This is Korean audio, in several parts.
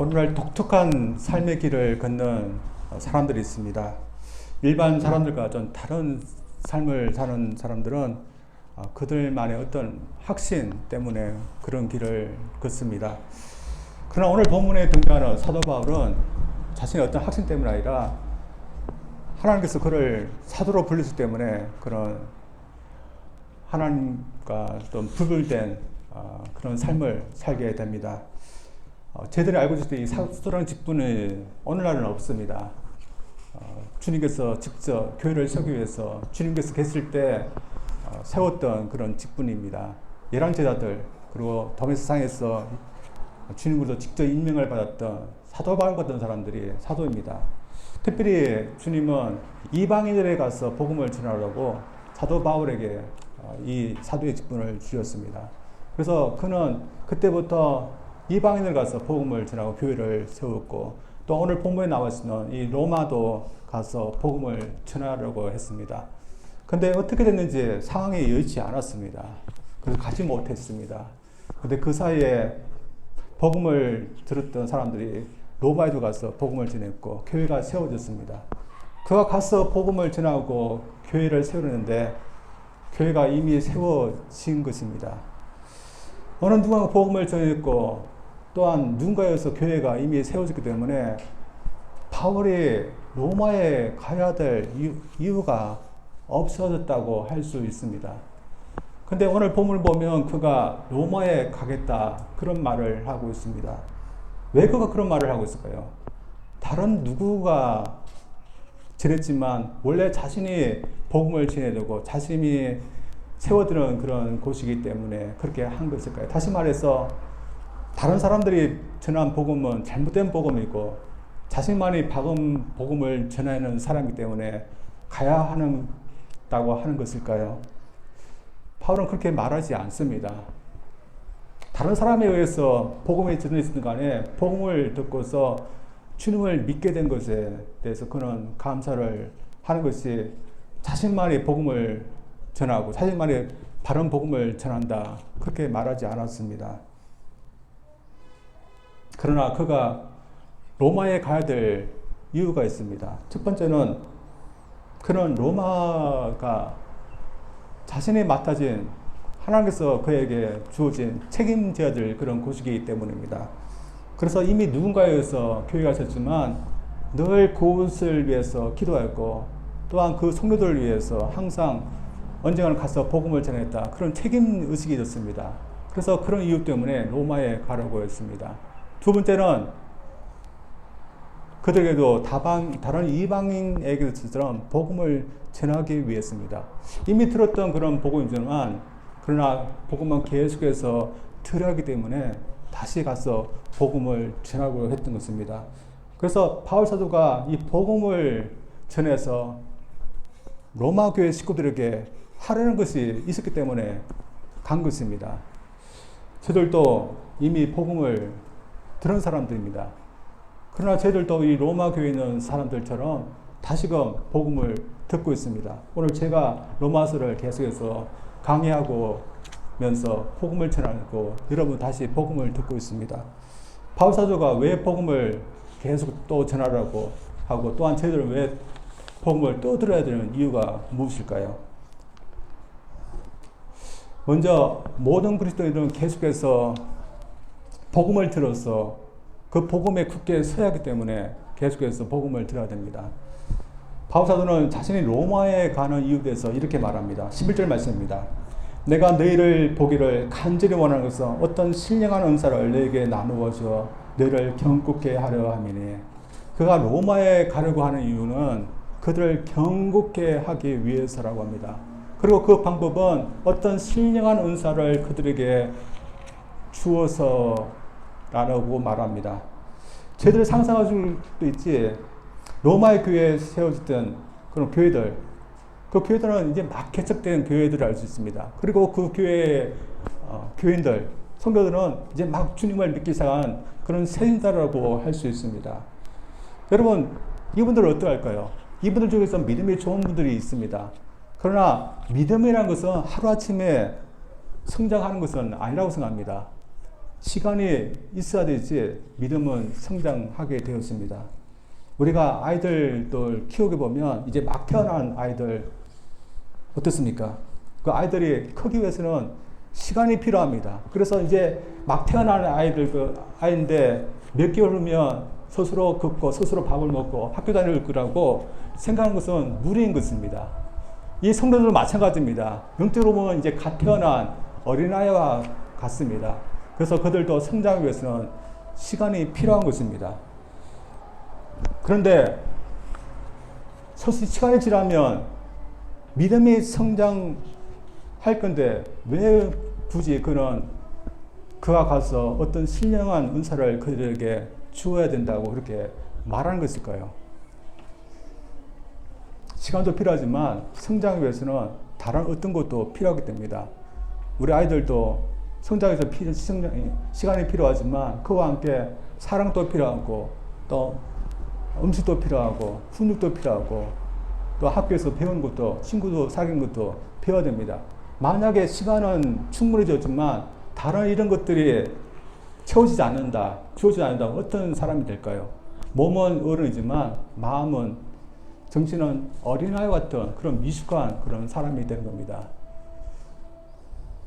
오늘날 독특한 삶의 길을 걷는 사람들이 있습니다. 일반 사람들과 좀 다른 삶을 사는 사람들은 그들만의 어떤 확신 때문에 그런 길을 걷습니다. 그러나 오늘 본문에 등장하는 사도 바울은 자신의 어떤 확신 때문이 아니라 하나님께서 그를 사도로 불리시기 때문에 그런 하나님과 좀 분별된 그런 삶을 살게 됩니다. 저희들이 알고 있을 때 이 사도라는 직분은 오늘날은 없습니다. 주님께서 직접 교회를 세우기 위해서 주님께서 계실 때 세웠던 그런 직분입니다. 열왕 제자들 그리고 동해세상에서 주님으로부터 직접 임명을 받았던 사도 바울 같은 사람들이 사도입니다. 특별히 주님은 이방인들에 가서 복음을 전하려고 사도 바울에게 이 사도의 직분을 주셨습니다. 그래서 그는 그때부터 이방인을 가서 복음을 전하고 교회를 세웠고 또 오늘 본문에 나와 있는 이 로마도 가서 복음을 전하려고 했습니다. 근데 어떻게 됐는지 상황이 여의치 않았습니다. 그래서 가지 못했습니다. 근데 그 사이에 복음을 들었던 사람들이 로마에도 가서 복음을 전했고 교회가 세워졌습니다. 그가 가서 복음을 전하고 교회를 세우는데 교회가 이미 세워진 것입니다. 어느 누군가 복음을 전했고 또한 누군가에서 교회가 이미 세워졌기 때문에 바울이 로마에 가야 될 이유가 없어졌다고 할 수 있습니다. 근데 오늘 본문을 보면 그가 로마에 가겠다 그런 말을 하고 있습니다. 왜 그가 그런 말을 하고 있을까요? 다른 누구가 전했지만 원래 자신이 복음을 전해야 되고 자신이 세워드는 그런 곳이기 때문에 그렇게 한 것일까요? 다시 말해서 다른 사람들이 전한 복음은 잘못된 복음이고 자신만이 복음을 전하는 사람이기 때문에 가야 한다고 하는 것일까요? 바울은 그렇게 말하지 않습니다. 다른 사람에 의해서 복음이 전해지든 간에 복음을 듣고서 주님을 믿게 된 것에 대해서 그는 감사를 하는 것이 자신만이 복음을 전하고 자신만이 바른 복음을 전한다 그렇게 말하지 않았습니다. 그러나 그가 로마에 가야 될 이유가 있습니다. 첫 번째는 그는 로마가 자신이 맡아진 하나님께서 그에게 주어진 책임져야 될 그런 곳이기 때문입니다. 그래서 이미 누군가에 의해서 교회가 있었지만 늘 그곳을 위해서 기도했고 또한 그 성도들을 위해서 항상 언젠가는 가서 복음을 전했다. 그런 책임의식이 있었습니다. 그래서 그런 이유 때문에 로마에 가려고 했습니다. 두 번째는 그들에게도 다른 이방인에게처럼 복음을 전하기 위해서입니다. 이미 들었던 그런 복음이지만 그러나 복음은 계속해서 들어야 하기 때문에 다시 가서 복음을 전하고 했던 것입니다. 그래서 바울 사도가 이 복음을 전해서 로마 교회 식구들에게 하려는 것이 있었기 때문에 간 것입니다. 저들도 이미 복음을 들은 사람들입니다. 그러나 저희들도 이 로마 교회에 있는 사람들처럼 다시금 복음을 듣고 있습니다. 오늘 제가 로마서를 계속해서 강의하고 면서 복음을 전하고 여러분 다시 복음을 듣고 있습니다. 바울 사도가 왜 복음을 계속 또 전하라고 하고 또한 저희들은 왜 복음을 또 들어야 되는 이유가 무엇일까요? 먼저 모든 그리스도인들은 계속해서 복음을 들어서 그 복음에 굳게 서야 하기 때문에 계속해서 복음을 들어야 됩니다. 바울 사도는 자신이 로마에 가는 이유에 대해서 이렇게 말합니다. 11절 말씀입니다. 내가 너희를 보기를 간절히 원하는 것은 어떤 신령한 은사를 너희에게 나누어 줘 너희를 경고케 하려 함이니. 그가 로마에 가려고 하는 이유는 그들을 경고케 하기 위해서라고 합니다. 그리고 그 방법은 어떤 신령한 은사를 그들에게 주어서라고 말합니다. 저희들이 상상할 수도 있지. 로마의 교회에 세워졌던 그런 교회들, 그 교회들은 이제 막 개척된 교회들을 알 수 있습니다. 그리고 그 교회의 교인들, 성도들은 이제 막 주님을 믿기 시작한 그런 새인자라고 할 수 있습니다. 여러분, 이분들은 어떠할까요? 이분들 중에서 믿음이 좋은 분들이 있습니다. 그러나 믿음이라는 것은 하루아침에 성장하는 것은 아니라고 생각합니다. 시간이 있어야 되지 믿음은 성장하게 되었습니다. 우리가 아이들들 키우게 보면 이제 막 태어난 아이들 어떻습니까? 그 아이들이 크기 위해서는 시간이 필요합니다. 그래서 이제 막 태어난 아이들 아이인데 몇 개월 후면 스스로 걷고 스스로 밥을 먹고 학교 다닐 거라고 생각하는 것은 무리인 것입니다. 이 성도들도 마찬가지입니다. 영적으로 보면 이제 갓 태어난 어린아이와 같습니다. 그래서 그들도 성장하기 위해서는 시간이 필요한 것입니다. 그런데 서서히 시간이 지나면 믿음이 성장할 건데 왜 굳이 그가 가서 어떤 신령한 은사를 그들에게 주어야 된다고 그렇게 말하는 것일까요? 시간도 필요하지만 성장하기 위해서는 다른 어떤 것도 필요하기 때문이다. 우리 아이들도 성장해서 시간이 필요하지만 그와 함께 사랑도 필요하고 또 음식도 필요하고 훈육도 필요하고 또 학교에서 배우는 것도 친구도 사귀는 것도 배워야 됩니다. 만약에 시간은 충분히 줬지만 다른 이런 것들이 주어지지 않는다 어떤 사람이 될까요? 몸은 어른이지만 마음은 정신은 어린아이 같은 그런 미숙한 그런 사람이 되는 겁니다.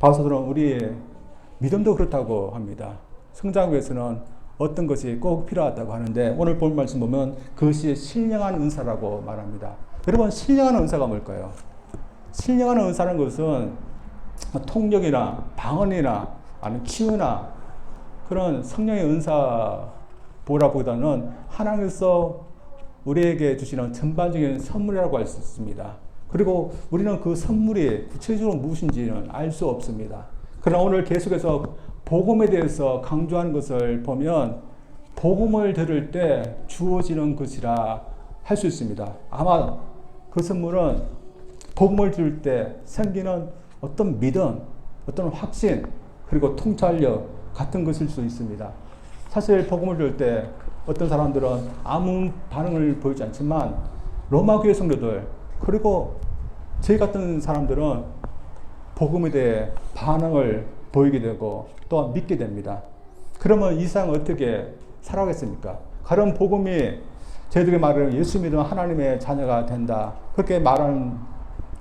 바울사도는 우리의 믿음도 그렇다고 합니다. 성장하기 위해서는 어떤 것이 꼭 필요하다고 하는데 오늘 본 말씀 보면 그것이 신령한 은사라고 말합니다. 여러분 신령한 은사가 뭘까요? 신령한 은사는 것은 통역이나 방언이나 아니면 치유나 그런 성령의 은사보다는 하나님께서 우리에게 주시는 전반적인 선물이라고 할 수 있습니다. 그리고 우리는 그 선물이 구체적으로 무엇인지는 알 수 없습니다. 그러나 오늘 계속해서 복음에 대해서 강조하는 것을 보면 복음을 들을 때 주어지는 것이라 할 수 있습니다. 아마 그 선물은 복음을 들을 때 생기는 어떤 믿음, 어떤 확신, 그리고 통찰력 같은 것일 수 있습니다. 사실 복음을 들을 때 어떤 사람들은 아무 반응을 보이지 않지만 로마 교회 성도들 그리고 저희 같은 사람들은 복음에 대해 반응을 보이게 되고 또 믿게 됩니다. 그러면 이 세상은 어떻게 살아가겠습니까? 가령 복음이 저희들에게 말하는 예수 믿으면 하나님의 자녀가 된다 그렇게 말하는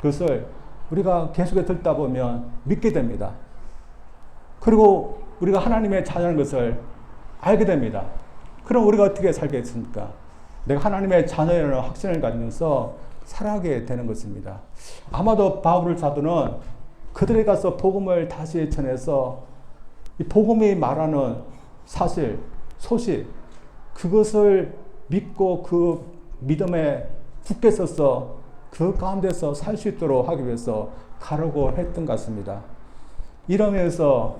것을 우리가 계속해 듣다 보면 믿게 됩니다. 그리고 우리가 하나님의 자녀라는 것을 알게 됩니다. 그럼 우리가 어떻게 살겠습니까? 내가 하나님의 자녀라는 확신을 가지면서 살아가게 되는 것입니다. 아마도 바울 사도는 그들에 가서 복음을 다시 전해서 이 복음이 말하는 사실, 소식, 그것을 믿고 그 믿음에 굳게 서서 그 가운데서 살 수 있도록 하기 위해서 가려고 했던 것 같습니다. 이러면서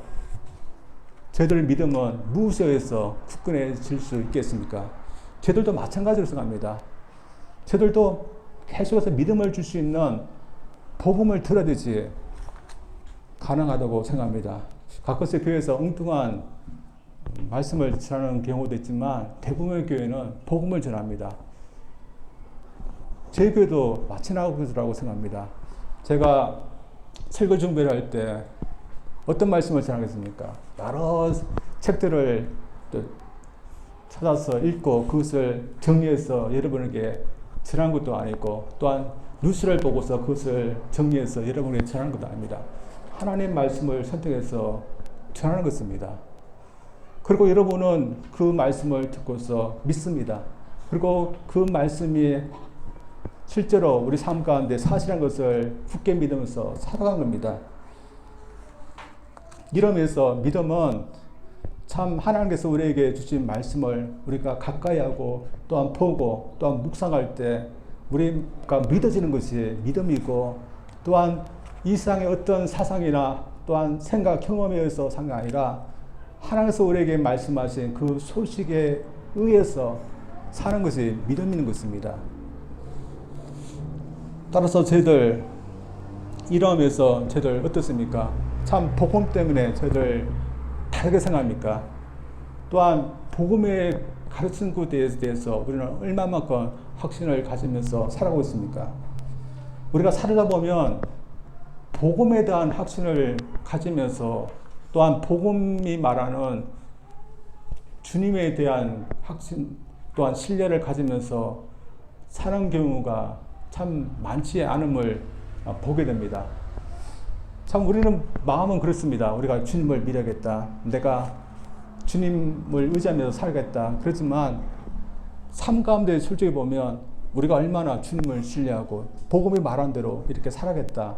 저희들 믿음은 무엇에 의해서 굳건해질 수 있겠습니까? 저희들도 마찬가지로 생각합니다. 저희들도 계속해서 믿음을 줄 수 있는 복음을 들어야 되지 가능하다고 생각합니다. 가끔씩 교회에서 엉뚱한 말씀을 전하는 경우도 있지만 대부분의 교회는 복음을 전합니다. 저희 교회도 마찬가지라고 생각합니다. 제가 설교 준비를 할 때 어떤 말씀을 전하겠습니까? 여러 책들을 찾아서 읽고 그것을 정리해서 여러분에게 전한 것도 아니고 또한 뉴스를 보고서 그것을 정리해서 여러분에게 전하는 것도 아닙니다. 하나님 말씀을 선택해서 전하는 것입니다. 그리고 여러분은 그 말씀을 듣고서 믿습니다. 그리고 그 말씀이 실제로 우리 삶 가운데 사실한 것을 굳게 믿으면서 살아간 겁니다. 이러면서 믿음은 참 하나님께서 우리에게 주신 말씀을 우리가 가까이 하고 또한 보고 또한 묵상할 때 우리가 믿어지는 것이 믿음이고 또한 이 세상의 어떤 사상이나 또한 생각, 경험에 의해서 상이 아니라 하나님께서 우리에게 말씀하신 그 소식에 의해서 사는 것이 믿음 있는 것입니다. 따라서 저희들 이러면서 저희들 어떻습니까? 참 복음 때문에 저희들 다르게 생각합니까? 또한 복음의 가르치는 것에 대해서 우리는 얼마만큼 확신을 가지면서 살아가고 있습니까? 우리가 살다 보면 복음에 대한 확신을 가지면서 또한 복음이 말하는 주님에 대한 확신 또한 신뢰를 가지면서 사는 경우가 참 많지 않음을 보게 됩니다. 참 우리는 마음은 그렇습니다. 우리가 주님을 믿어야겠다. 내가 주님을 의지하면서 살겠다. 그렇지만 삶 가운데 솔직히 보면 우리가 얼마나 주님을 신뢰하고 복음이 말한 대로 이렇게 살아야겠다.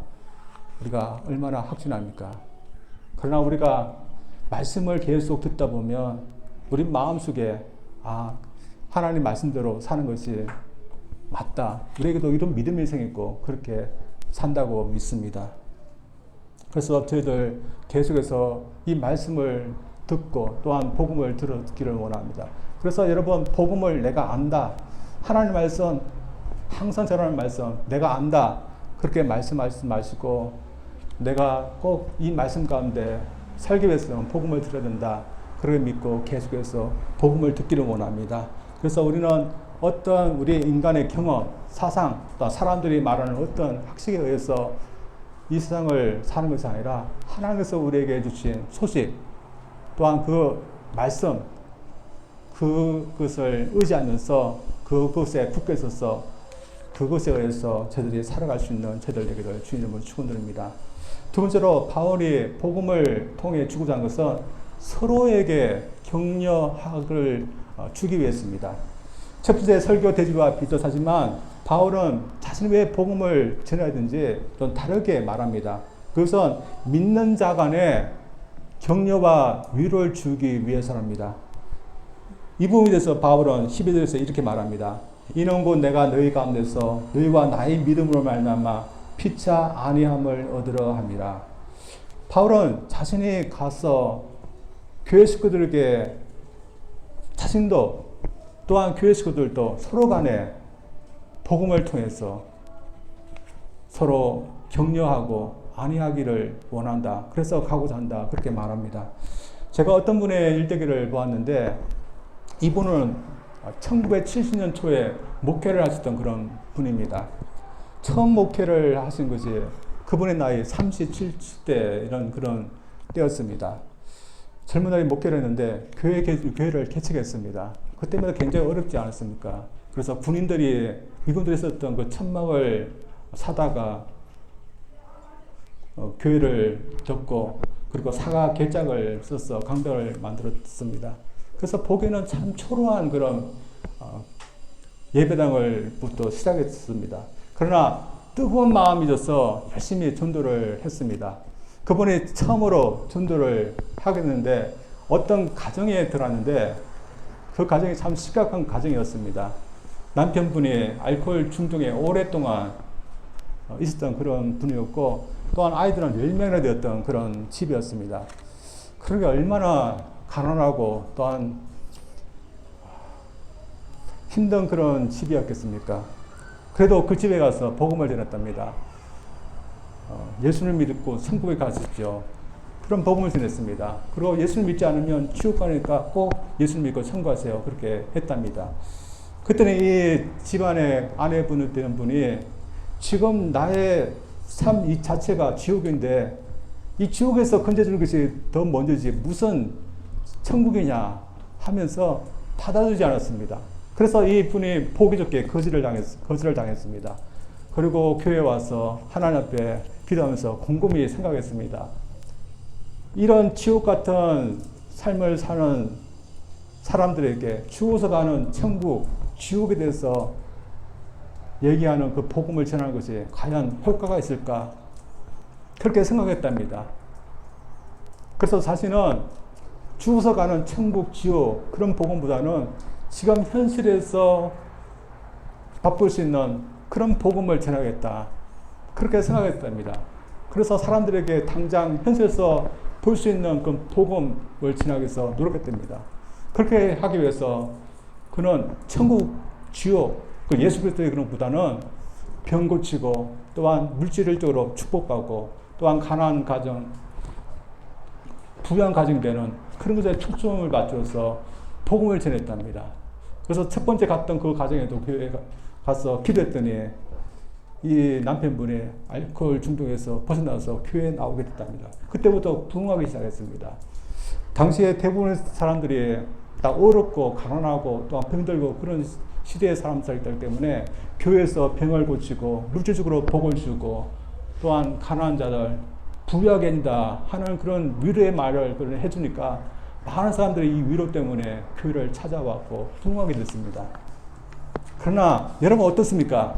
우리가 얼마나 확신합니까? 그러나 우리가 말씀을 계속 듣다 보면 우리 마음속에 하나님 말씀대로 사는 것이 맞다. 우리에게도 이런 믿음이 생기고 그렇게 산다고 믿습니다. 그래서 저희들 계속해서 이 말씀을 듣고 또한 복음을 들었기를 원합니다. 그래서 여러분 복음을 내가 안다. 하나님 말씀 항상 전하는 말씀 내가 안다. 그렇게 말씀하시지 마시고 내가 꼭 이 말씀 가운데 살기 위해서는 복음을 들어야 된다. 그렇게 믿고 계속해서 복음을 듣기를 원합니다. 그래서 우리는 어떤 우리 인간의 경험, 사상, 또 사람들이 말하는 어떤 학식에 의해서 이 세상을 사는 것이 아니라 하나님께서 우리에게 주신 소식, 또한 그 말씀, 그것을 의지하면서 그것에 굳게 서서 그것에 의해서 저희들이 살아갈 수 있는 저희들 되기를 주님을 축원드립니다. 두 번째로 바울이 복음을 통해 주고자 한 것은 서로에게 격려학을 주기 위해서입니다. 첫 번째 설교 대지와 비슷하지만 바울은 자신이 왜 복음을 전해야 되는지 좀 다르게 말합니다. 그것은 믿는 자 간에 격려와 위로를 주기 위해서랍니다. 이 부분에 대해서 바울은 12절에서 이렇게 말합니다. 이는 곧 내가 너희 가운데서 너희와 나의 믿음으로 말미암아 피차 안위함을 얻으려 함이라. 바울은 자신이 가서 교회 식구들에게 자신도 또한 교회 식구들도 서로 간에 복음을 통해서 서로 격려하고 안위하기를 원한다. 그래서 가고자 한다. 그렇게 말합니다. 제가 어떤 분의 일대기를 보았는데 이분은 1970년 초에 목회를 하셨던 그런 분입니다. 처음 목회를 하신 것이 그분의 나이 37대 이런 그런 때였습니다. 젊은 나이 목회를 했는데 교회를 개척했습니다. 그때마다 굉장히 어렵지 않았습니까? 그래서 군인들이 미군들이 썼던 그 천막을 사다가 교회를 접고 그리고 사과 개짝을 써서 강당을 만들었습니다. 그래서 보기에는 참 초라한 그런 예배당을부터 시작했습니다. 그러나 뜨거운 마음이 져서 열심히 전도를 했습니다. 그분이 처음으로 전도를 하게 됐는데 어떤 가정에 들어왔는데 그 가정이 참 심각한 가정이었습니다. 남편분이 알코올 중독에 오랫동안 있었던 그런 분이었고 또한 아이들은 10명이나 되었던 그런 집이었습니다. 그러게 얼마나 가난하고 또한 힘든 그런 집이었겠습니까? 그래도 그 집에 가서 복음을 전했답니다. 예수를 믿고 천국에 가십시오. 그런 복음을 전했습니다. 그리고 예수를 믿지 않으면 지옥 가니까 꼭 예수를 믿고 천국하세요. 그렇게 했답니다. 그때는 이 집안의 아내분이 되는 분이 지금 나의 삶 이 자체가 지옥인데 이 지옥에서 건져주는 것이 더 먼저지 무슨 천국이냐 하면서 받아주지 않았습니다. 그래서 이 분이 보기 좋게 거절을 당했습니다. 그리고 교회에 와서 하나님 앞에 기도하면서 곰곰이 생각했습니다. 이런 지옥 같은 삶을 사는 사람들에게 죽어서 가는 천국, 지옥에 대해서 얘기하는 그 복음을 전하는 것이 과연 효과가 있을까? 그렇게 생각했답니다. 그래서 자신은 죽어서 가는 천국, 지옥 그런 복음보다는 지금 현실에서 바쁠 수 있는 그런 복음을 전하겠다. 그렇게 생각했답니다. 그래서 사람들에게 당장 현실에서 볼 수 있는 그 복음을 전하기 위해서 노력했답니다. 그렇게 하기 위해서 그는 천국, 지옥, 그 예수 그리스도의 그런 보다는 병 고치고 또한 물질적으로 축복받고 또한 가난한 가정, 부유한 가정이 되는 그런 것에 초점을 맞춰서 복음을 전했답니다. 그래서 첫 번째 갔던 그 가정에도 교회에 가서 기도했더니 이 남편분이 알코올 중독에서 벗어나서 교회에 나오게 됐답니다. 그때부터 부흥하기 시작했습니다. 당시에 대부분의 사람들이 다 어렵고 가난하고 또한 병들고 그런 시대의 사람들이기 때문에 교회에서 병을 고치고 물질적으로 복을 주고 또한 가난한 자들 부유하게 한다 하는 그런 위로의 말을 해주니까 많은 사람들이 이 위로 때문에 교회를 찾아왔고 부흥하게 됐습니다. 그러나 여러분 어떻습니까?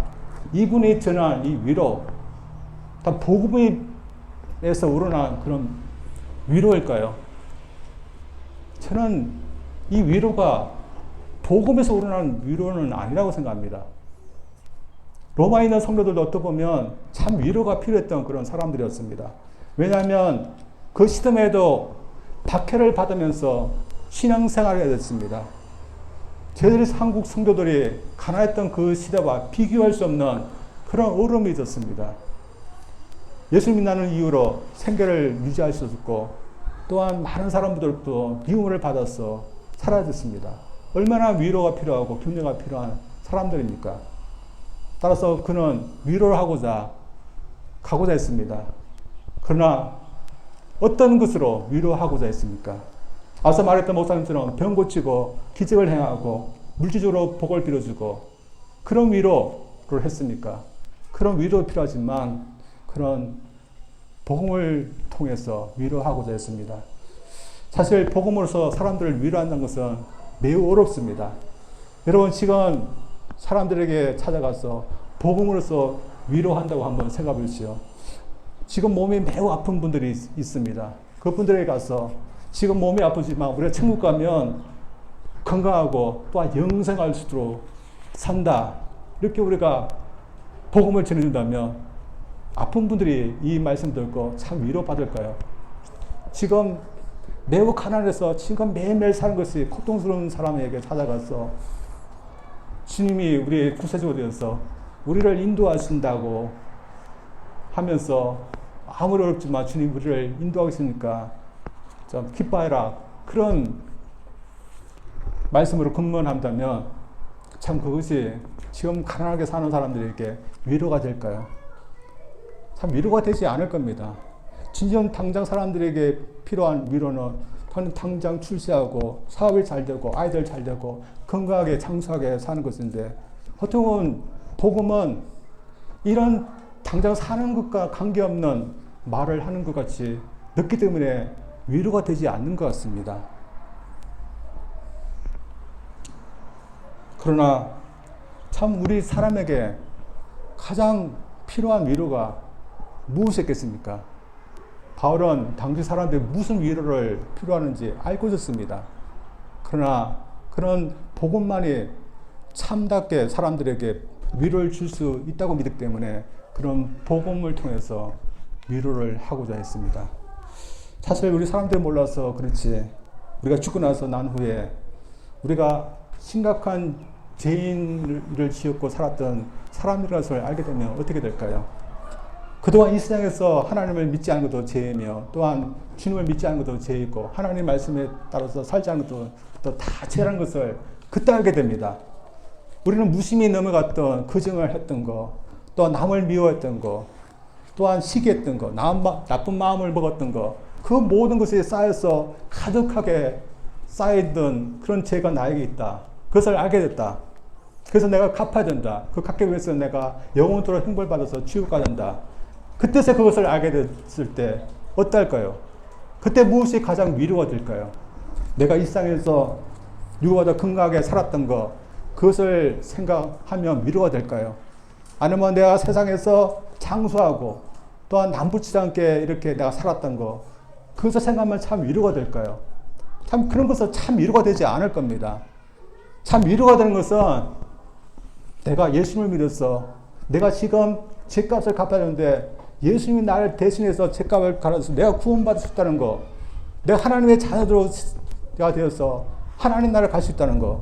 이분이 전한 이 위로 다 복음에서 우러난 그런 위로일까요? 저는 이 위로가 복음에서 우러난 위로는 아니라고 생각합니다. 로마에 있는 성도들도 어떻게 보면 참 위로가 필요했던 그런 사람들이었습니다. 왜냐하면 그 시점에도 박해를 받으면서 신앙생활을 해야 됐습니다. 저희들이 한국 성도들이 가난했던 그 시대와 비교할 수 없는 그런 어려움이 있었습니다. 예수 믿는 이유로 생계를 유지할 수 없고 또한 많은 사람들도 미움을 받아서 살아야 됐습니다. 얼마나 위로가 필요하고 격려가 필요한 사람들입니까? 따라서 그는 위로를 하고자 가고자 했습니다. 그러나 어떤 것으로 위로하고자 했습니까? 앞서 말했던 목사님처럼 병 고치고 기적을 행하고 물질적으로 복을 빌어주고 그런 위로를 했습니까? 그런 위로 필요하지만 그런 복음을 통해서 위로하고자 했습니다. 사실 복음으로서 사람들을 위로한다는 것은 매우 어렵습니다. 여러분 지금 사람들에게 찾아가서 복음으로서 위로한다고 한번 생각해 보십시오. 지금 몸이 매우 아픈 분들이 있습니다. 그분들에게 가서 지금 몸이 아프지만 우리가 천국 가면 건강하고 또한 영생할 수 있도록 산다. 이렇게 우리가 복음을 전해준다면 아픈 분들이 이 말씀 듣고 참 위로받을까요? 지금 매우 가난해서 지금 매일매일 사는 것이 고통스러운 사람에게 찾아가서 주님이 우리의 구세주가 되어서 우리를 인도하신다고 하면서 아무리 어렵지만 주님 우리를 인도하시니까 좀 기뻐해라. 그런 말씀으로 근무한다면 참 그것이 지금 가난하게 사는 사람들에게 위로가 될까요? 참 위로가 되지 않을 겁니다. 진정 당장 사람들에게 필요한 위로는 당장 출세하고 사업이 잘 되고 아이들 잘 되고 건강하게 장수하게 사는 것인데 보통은 복음은 이런 당장 사는 것과 관계없는 말을 하는 것 같이 늦기 때문에 위로가 되지 않는 것 같습니다. 그러나 참 우리 사람에게 가장 필요한 위로가 무엇이었겠습니까? 바울은 당시 사람들이 무슨 위로를 필요하는지 알고 있었습니다. 그러나 그런 복음만이 참답게 사람들에게 위로를 줄 수 있다고 믿기 때문에 그런 복음을 통해서 위로를 하고자 했습니다. 사실 우리 사람들이 몰라서 그렇지 우리가 죽고 나서 난 후에 우리가 심각한 죄인을 지었고 살았던 사람이라는 것을 알게 되면 어떻게 될까요? 그동안 이 세상에서 하나님을 믿지 않은 것도 죄이며 또한 주님을 믿지 않은 것도 죄이고 하나님 말씀에 따라서 살지 않은 것도 또 다 죄라는 것을 그때 알게 됩니다. 우리는 무심히 넘어갔던 거짓을 했던 거, 또 남을 미워했던 거, 또한 시기했던 거, 나쁜 마음을 먹었던 거, 그 모든 것이 쌓여서 가득하게 쌓여있던 그런 죄가 나에게 있다. 그것을 알게 됐다. 그래서 내가 갚아야 된다. 그 갚기 위해서 내가 영원토록 형벌받아서 지옥 가야 된다. 그때서 그것을 알게 됐을 때 어떨까요? 그때 무엇이 가장 위로가 될까요? 내가 일상에서 누구보다 건강하게 살았던 것, 그것을 생각하면 위로가 될까요? 아니면 내가 세상에서 장수하고 또한 남부치지 않게 이렇게 내가 살았던 것, 그것을 생각하면 참 위로가 될까요? 참 그런 것은 참 위로가 되지 않을 겁니다. 참 위로가 되는 것은 내가 예수님을 믿어서 내가 지금 죄값을 갚아야 되는데 예수님이 나를 대신해서 죄값을 갚아서 내가 구원받을 수 있다는 것, 내가 하나님의 자녀가 되어서 하나님 나라를 갈 수 있다는 것,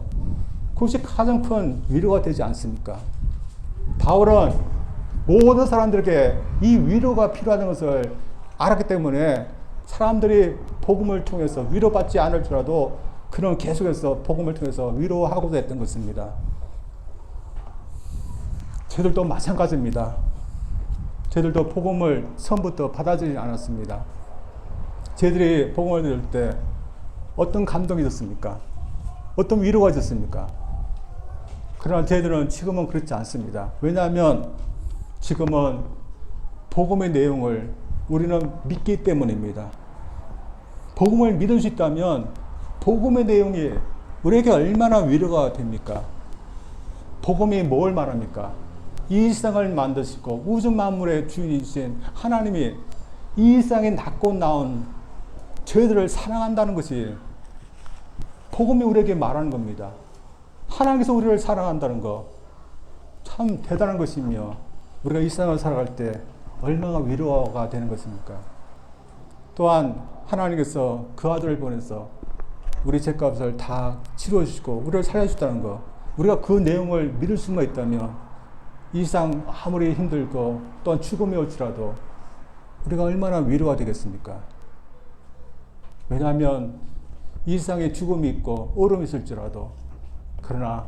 그것이 가장 큰 위로가 되지 않습니까? 바울은 모든 사람들에게 이 위로가 필요하다는 것을 알았기 때문에 사람들이 복음을 통해서 위로받지 않을지라도 그는 계속해서 복음을 통해서 위로하고자 했던 것입니다. 저희들도 마찬가지입니다. 저희들도 복음을 처음부터 받아들이지 않았습니다. 저희들이 복음을 들을 때 어떤 감동이 있었습니까? 어떤 위로가 있었습니까? 그러나 저희들은 지금은 그렇지 않습니다. 왜냐하면 지금은 복음의 내용을 우리는 믿기 때문입니다. 복음을 믿을 수 있다면 복음의 내용이 우리에게 얼마나 위로가 됩니까? 복음이 뭘 말합니까? 이 세상을 만드시고 우주 만물의 주인이신 하나님이 이 세상에 낳고 나온 저희들을 사랑한다는 것이 복음이 우리에게 말하는 겁니다. 하나님께서 우리를 사랑한다는 거 참 대단한 것이며 우리가 이 세상을 살아갈 때 얼마나 위로가 되는 것입니까? 또한 하나님께서 그 아들을 보내서 우리 죄값을 다 치러주시고 우리를 살려주셨다는 거, 우리가 그 내용을 믿을 수만 있다면 이 세상 아무리 힘들고 또한 죽음이 올지라도 우리가 얼마나 위로가 되겠습니까? 왜냐하면 이 세상에 죽음이 있고 어려움이 있을지라도 그러나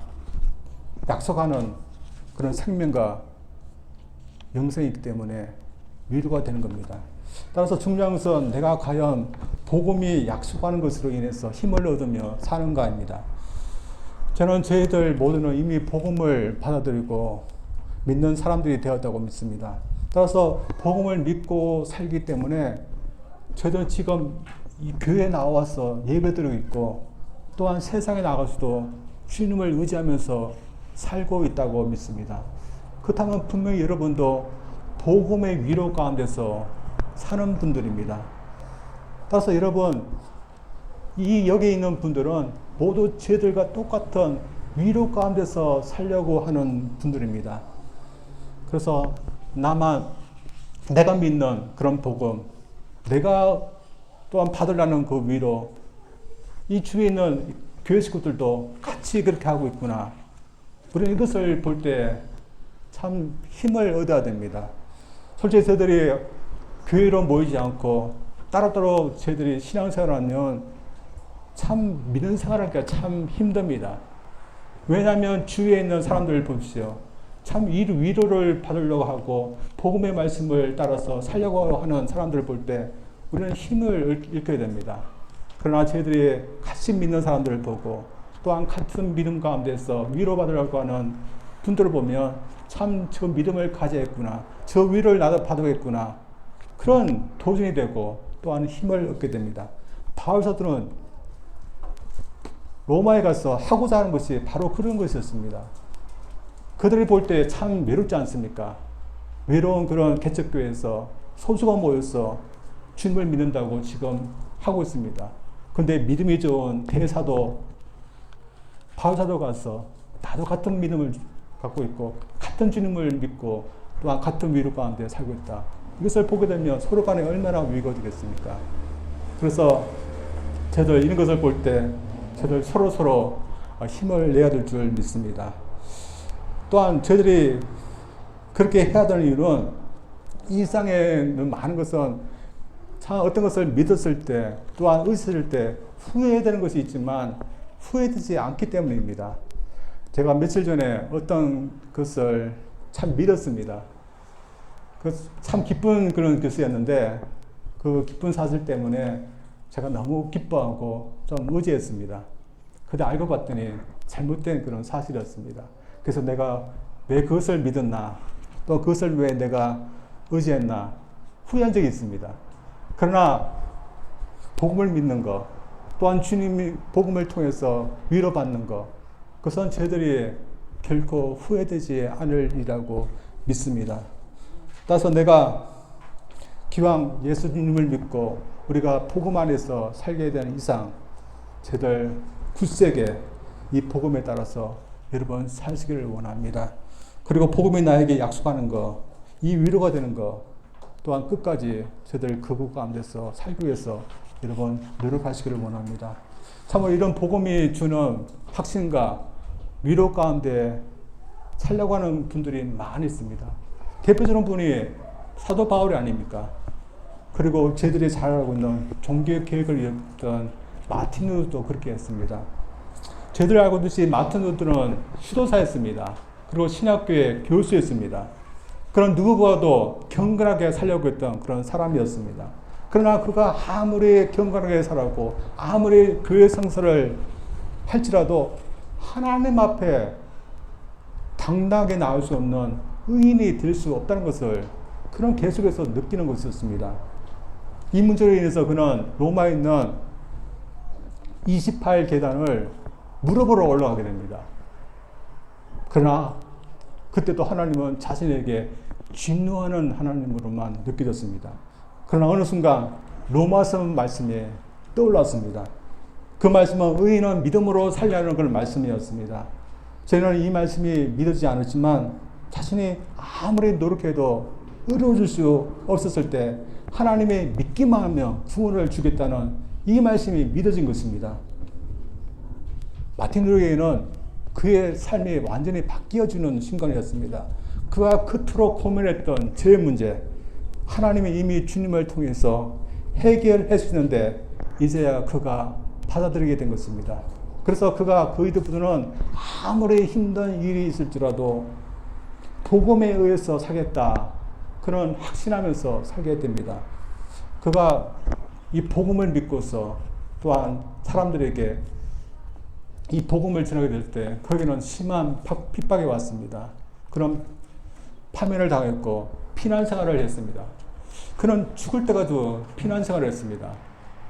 약속하는 그런 생명과 영생이 있기 때문에 위로가 되는 겁니다. 따라서 중요한 것은 내가 과연 복음이 약속하는 것으로 인해서 힘을 얻으며 사는가입니다. 저는 저희들 모두는 이미 복음을 받아들이고 믿는 사람들이 되었다고 믿습니다. 따라서 복음을 믿고 살기 때문에 저희들은 지금 이 교회에 나와서 예배드리고 있고 또한 세상에 나가서도 주님을 의지하면서 살고 있다고 믿습니다. 그렇다면 분명히 여러분도 복음의 위로 가운데서 사는 분들입니다. 따라서 여러분, 여기 있는 분들은 모두 저희들과 똑같은 위로 가운데서 살려고 하는 분들입니다. 그래서 내가 믿는 그런 복음, 내가 또한 받으려는 그 위로, 이 주위에 있는 교회 식구들도 같이 그렇게 하고 있구나. 우리는 이것을 볼 때 참 힘을 얻어야 됩니다. 솔직히 저희들이 교회로 모이지 않고 따로따로 저희들이 신앙생활을 하면 참 믿는 생활하기가 참 힘듭니다. 왜냐하면 주위에 있는 사람들을 보십시오. 참 위로를 받으려고 하고 복음의 말씀을 따라서 살려고 하는 사람들을 볼 때 우리는 힘을 잃게 됩니다. 그러나 저희들이 같이 믿는 사람들을 보고 또한 같은 믿음 가운데서 위로받으려고 하는 분들을 보면 참 저 믿음을 가져야겠구나, 저 위로를 나도 받아야겠구나, 그런 도전이 되고 또한 힘을 얻게 됩니다. 바울 사도는 로마에 가서 하고자 하는 것이 바로 그런 것이었습니다. 그들이 볼 때 참 외롭지 않습니까? 외로운 그런 개척교회에서 소수가 모여서 주님을 믿는다고 지금 하고 있습니다. 그런데 믿음이 좋은 대사도 바울 사도 가서 나도 같은 믿음을 갖고 있고 같은 주님을 믿고 또한 같은 위로 가운데 살고 있다. 이것을 보게 되면 서로 간에 얼마나 위로가 되겠습니까? 그래서 저들 이런 것을 볼 때 저들 서로 힘을 내야 될 줄 믿습니다. 또한 저희들이 그렇게 해야 되는 이유는 이 세상에 많은 것은 참 어떤 것을 믿었을 때 또한 의식했을 때 후회되는 것이 있지만 후회되지 않기 때문입니다. 제가 며칠 전에 어떤 것을 참 믿었습니다. 참 기쁜 그런 교수였는데 그 기쁜 사실 때문에 제가 너무 기뻐하고 좀 의지했습니다. 근데 알고 봤더니 잘못된 그런 사실이었습니다. 그래서 내가 왜 그것을 믿었나, 또 그것을 왜 내가 의지했나 후회한 적이 있습니다. 그러나 복음을 믿는 것, 또한 주님이 복음을 통해서 위로받는 것, 그것은 저희들이 결코 후회되지 않을 일이라고 믿습니다. 따라서 내가 기왕 예수님을 믿고 우리가 복음 안에서 살게 되는 이상 저희들 굳세게 이 복음에 따라서 여러분 사시기를 원합니다. 그리고 복음이 나에게 약속하는 것, 이 위로가 되는 것 또한 끝까지 저희들 그 가운데서 살기 위해서 여러분 노력하시기를 원합니다. 참으로 이런 복음이 주는 확신과 위로 가운데 살려고 하는 분들이 많이 있습니다. 대표적인 분이 사도 바울이 아닙니까? 그리고 저희들이 잘 알고 있는 종교 개혁을 이뤘던 마틴 루터도 그렇게 했습니다. 저희들이 알고 있듯이 마틴 루터는 수도사였습니다. 그리고 신학교의 교수였습니다. 그런 누구보다도 경건하게 살려고 했던 그런 사람이었습니다. 그러나 그가 아무리 경건하게 살았고 아무리 교회 성서를 할지라도 하나님 앞에 당당하게 나올 수 없는 의인이 될 수 없다는 것을 그는 계속해서 느끼는 것이었습니다. 이 문제로 인해서 그는 로마에 있는 28계단을 무릎으로 올라가게 됩니다. 그러나 그때도 하나님은 자신에게 진노하는 하나님으로만 느껴졌습니다. 그러나 어느 순간 로마서 말씀이 떠올랐습니다. 그 말씀은 의인은 믿음으로 살려는 그런 말씀이었습니다. 저희는 이 말씀이 믿어지지 않았지만 자신이 아무리 노력해도 의로워질 수 없었을 때 하나님의 믿기만 하면 구원을 주겠다는 이 말씀이 믿어진 것입니다. 마틴 루터에는 그의 삶이 완전히 바뀌어지는 순간이었습니다. 그가 그토록 고민했던 죄 문제, 하나님이 이미 주님을 통해서 해결했었는데 이제야 그가 받아들이게 된 것입니다. 그래서 그가 그 이후부터는 아무리 힘든 일이 있을지라도 복음에 의해서 살겠다, 그는 확신하면서 살게 됩니다. 그가 이 복음을 믿고서 또한 사람들에게 이 복음을 전하게 될 때 거기는 심한 핍박이 왔습니다. 그런 파면을 당했고 피난 생활을 했습니다. 그는 죽을 때까지 피난 생활을 했습니다.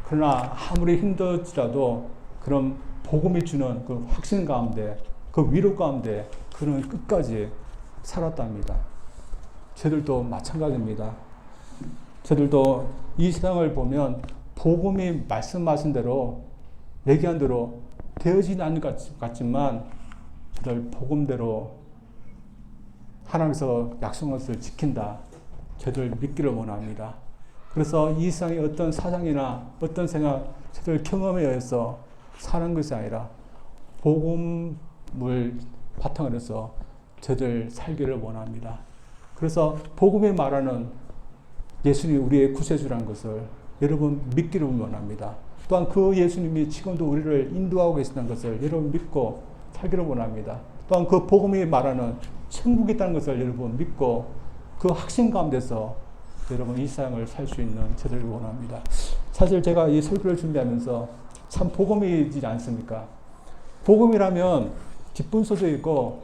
그러나 아무리 힘들지라도 그런 복음이 주는 그 확신 가운데, 그 위로 가운데 그는 끝까지 살았답니다. 저들도 마찬가지입니다. 저들도 이 세상을 보면 복음이 말씀하신 대로, 얘기한 대로 되어지는 않는 것 같지만 저들 복음대로 하나님께서 약속한 것을 지킨다, 저들 믿기를 원합니다. 그래서 이 세상의 어떤 사상이나 어떤 생각, 저들 경험에 의해서 사는 것이 아니라 복음을 바탕으로 해서 저들 살기를 원합니다. 그래서 복음이 말하는 예수님이 우리의 구세주라는 것을 여러분 믿기를 원합니다. 또한 그 예수님이 지금도 우리를 인도하고 계시다는 것을 여러분 믿고 살기를 원합니다. 또한 그 복음이 말하는 천국이 있다는 것을 여러분 믿고 그 확신 가운데서 여러분 이 세상을 살 수 있는 저들을 원합니다. 사실 제가 이 설교를 준비하면서 참 복음이지 않습니까? 복음이라면 기쁜 소식이 있고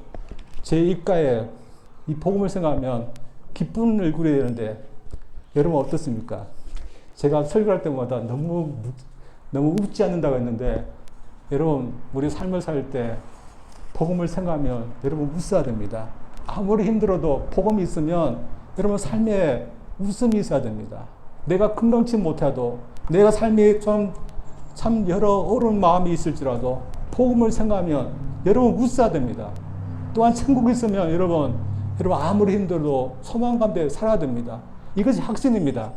제 입가에 이 복음을 생각하면 기쁜 얼굴이 되는데 여러분 어떻습니까? 제가 설교할 때마다 너무 웃지 않는다고 했는데 여러분 우리 삶을 살 때 복음을 생각하면 여러분 웃어야 됩니다. 아무리 힘들어도 복음이 있으면 여러분 삶에 웃음이 있어야 됩니다. 내가 금방치 못해도 내가 삶이 참 여러 어려운 마음이 있을지라도 복음을 생각하면 여러분 웃어야 됩니다. 또한 천국이 있으면 여러분 아무리 힘들어도 소망 가운데 살아야 됩니다. 이것이 확신입니다.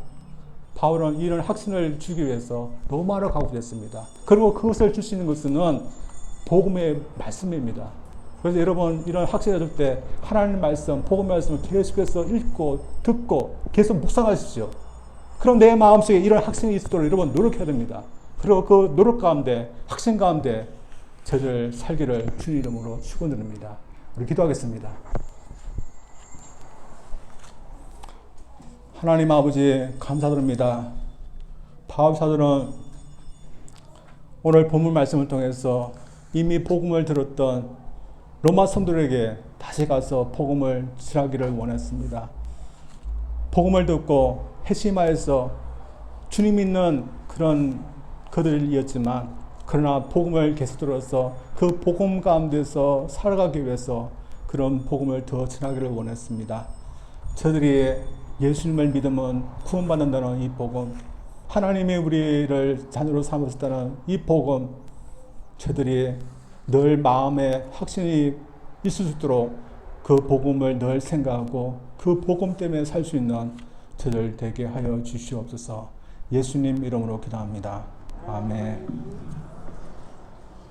바울은 이런 확신을 주기 위해서 로마로 가고 됐습니다. 그리고 그것을 줄 수 있는 것은 복음의 말씀입니다. 그래서 여러분 이런 확신을 줄 때 하나님 말씀, 복음 말씀을 계속해서 읽고 듣고 계속 묵상하십시오. 그럼 내 마음속에 이런 확신이 있도록 여러분 노력해야 됩니다. 그리고 그 노력 가운데, 확신 가운데 저들 살기를 주님 이름으로 축원드립니다. 우리 기도하겠습니다. 하나님 아버지 감사드립니다. 바울 사도는 오늘 본문 말씀을 통해서 이미 복음을 들었던 로마 성도들에게 다시 가서 복음을 전하기를 원했습니다. 복음을 듣고 회심하여서 주님 믿는 그런 그들이었지만 그러나 복음을 계속 들어서 그 복음 가운데서 살아가기 위해서 그런 복음을 더 전하기를 원했습니다. 저들이 예수님을 믿으면 구원받는다는 이 복음, 하나님이 우리를 자녀로 삼으셨다는 이 복음, 저들이 늘 마음에 확신이 있을 수 있도록 그 복음을 늘 생각하고 그 복음 때문에 살 수 있는 저들 되게 하여 주시옵소서. 예수님 이름으로 기도합니다. 아멘.